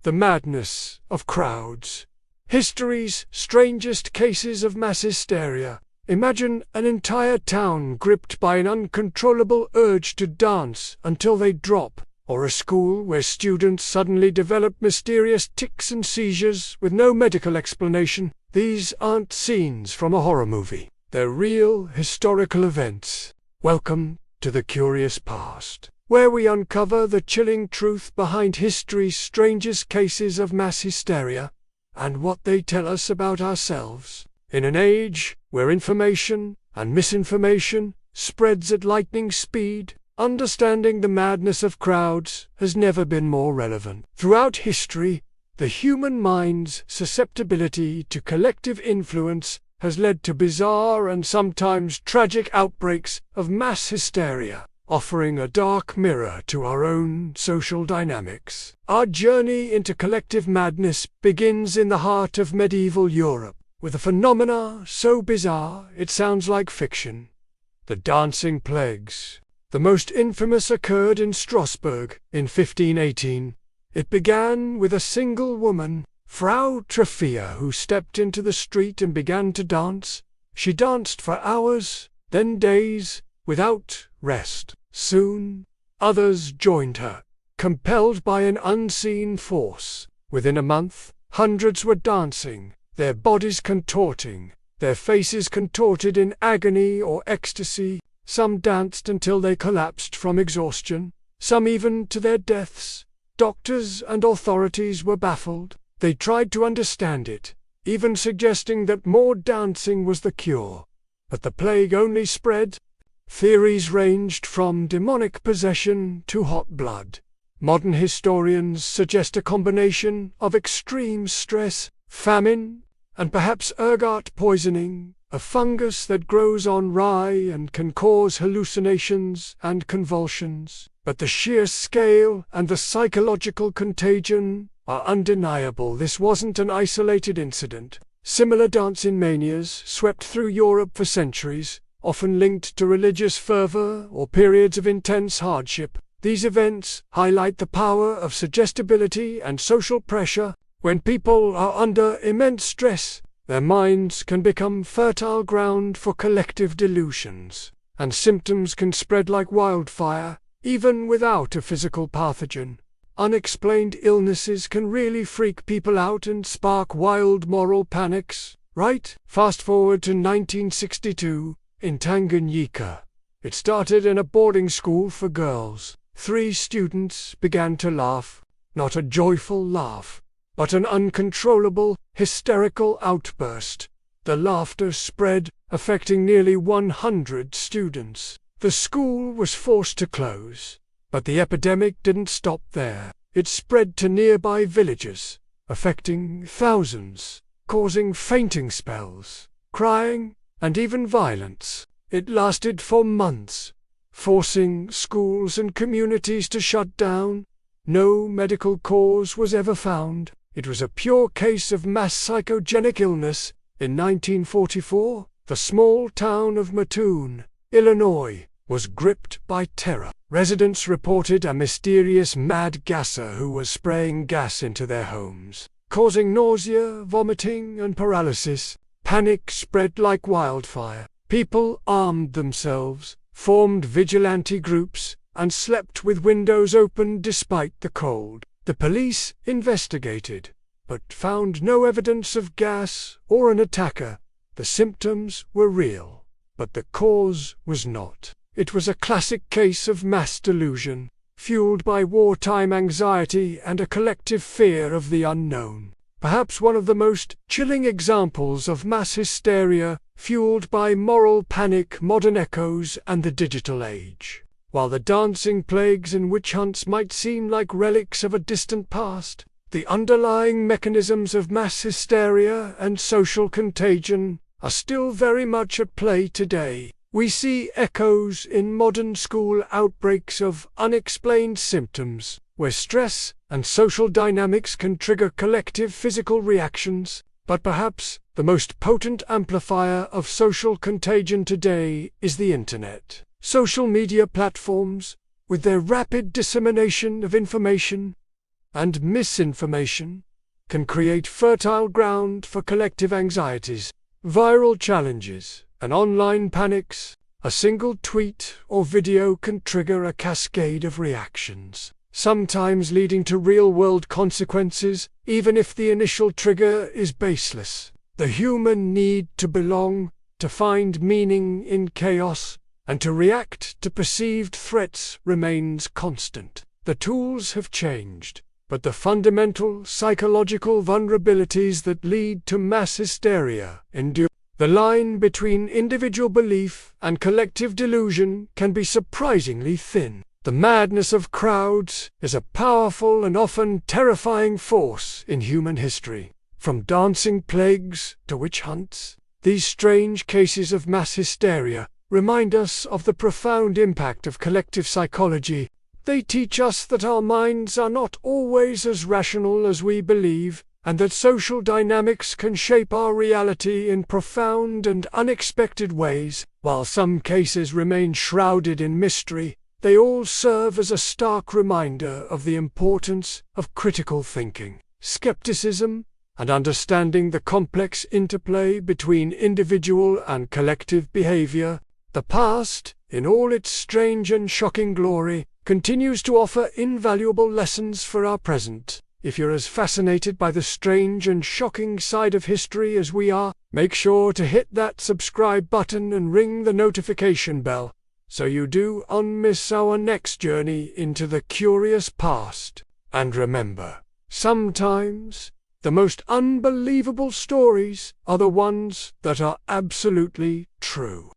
The madness of crowds. History's strangest cases of mass hysteria. Imagine an entire town gripped by an uncontrollable urge to dance until they drop, or a school where students suddenly develop mysterious tics and seizures with no medical explanation. These aren't scenes from a horror movie. They're real historical events. Welcome to the Curious Past, where we uncover the chilling truth behind history's strangest cases of mass hysteria and what they tell us about ourselves. In an age where information and misinformation spreads at lightning speed, understanding the madness of crowds has never been more relevant. Throughout history, the human mind's susceptibility to collective influence has led to bizarre and sometimes tragic outbreaks of mass hysteria, offering a dark mirror to our own social dynamics. Our journey into collective madness begins in the heart of medieval Europe, with a phenomena so bizarre it sounds like fiction: the dancing plagues. The most infamous occurred in Strasbourg in 1518. It began with a single woman, Frau Treffia, who stepped into the street and began to dance. She danced for hours, then days, without rest. Soon, others joined her, compelled by an unseen force. Within a month, hundreds were dancing, their bodies contorting, their faces contorted in agony or ecstasy. Some danced until they collapsed from exhaustion, some even to their deaths. Doctors and authorities were baffled. They tried to understand it, even suggesting that more dancing was the cure. But the plague only spread. Theories ranged from demonic possession to hot blood. Modern historians suggest a combination of extreme stress, famine, and perhaps ergot poisoning, a fungus that grows on rye and can cause hallucinations and convulsions. But the sheer scale and the psychological contagion are undeniable. This wasn't an isolated incident. Similar dancing manias swept through Europe for centuries, often linked to religious fervor or periods of intense hardship. These events highlight the power of suggestibility and social pressure. When people are under immense stress, their minds can become fertile ground for collective delusions, and symptoms can spread like wildfire, even without a physical pathogen. Unexplained illnesses can really freak people out and spark wild moral panics, right? Fast forward to 1962, in Tanganyika. It started in a boarding school for girls. 3 students began to laugh, not a joyful laugh, but an uncontrollable, hysterical outburst. The laughter spread, affecting nearly 100 students. The school was forced to close, but the epidemic didn't stop there. It spread to nearby villages, affecting thousands, causing fainting spells, crying, and even violence. It lasted for months, forcing schools and communities to shut down. No medical cause was ever found. It was a pure case of mass psychogenic illness. In 1944, the small town of Mattoon, Illinois, was gripped by terror. Residents reported a mysterious mad gasser who was spraying gas into their homes, causing nausea, vomiting, and paralysis. Panic spread like wildfire. People armed themselves, formed vigilante groups, and slept with windows open despite the cold. The police investigated, but found no evidence of gas or an attacker. The symptoms were real, but the cause was not. It was a classic case of mass delusion, fueled by wartime anxiety and a collective fear of the unknown. Perhaps one of the most chilling examples of mass hysteria, fueled by moral panic, modern echoes, and the digital age. While the dancing plagues and witch hunts might seem like relics of a distant past, the underlying mechanisms of mass hysteria and social contagion are still very much at play today. We see echoes in modern school outbreaks of unexplained symptoms, where stress and social dynamics can trigger collective physical reactions. But perhaps the most potent amplifier of social contagion today is the Internet. Social media platforms, with their rapid dissemination of information, and misinformation can create fertile ground for collective anxieties, viral challenges, and online panics. A single tweet or video can trigger a cascade of reactions, sometimes leading to real-world consequences, even if the initial trigger is baseless. The human need to belong, to find meaning in chaos, and to react to perceived threats remains constant. The tools have changed, but the fundamental psychological vulnerabilities that lead to mass hysteria endure. The line between individual belief and collective delusion can be surprisingly thin. The madness of crowds is a powerful and often terrifying force in human history. From dancing plagues to witch hunts, these strange cases of mass hysteria remind us of the profound impact of collective psychology. They teach us that our minds are not always as rational as we believe, and that social dynamics can shape our reality in profound and unexpected ways. While some cases remain shrouded in mystery, they all serve as a stark reminder of the importance of critical thinking, skepticism, and understanding the complex interplay between individual and collective behavior. The past, in all its strange and shocking glory, continues to offer invaluable lessons for our present. If you're as fascinated by the strange and shocking side of history as we are, make sure to hit that subscribe button and ring the notification bell, so you don't miss our next journey into the curious past. And remember, sometimes the most unbelievable stories are the ones that are absolutely true.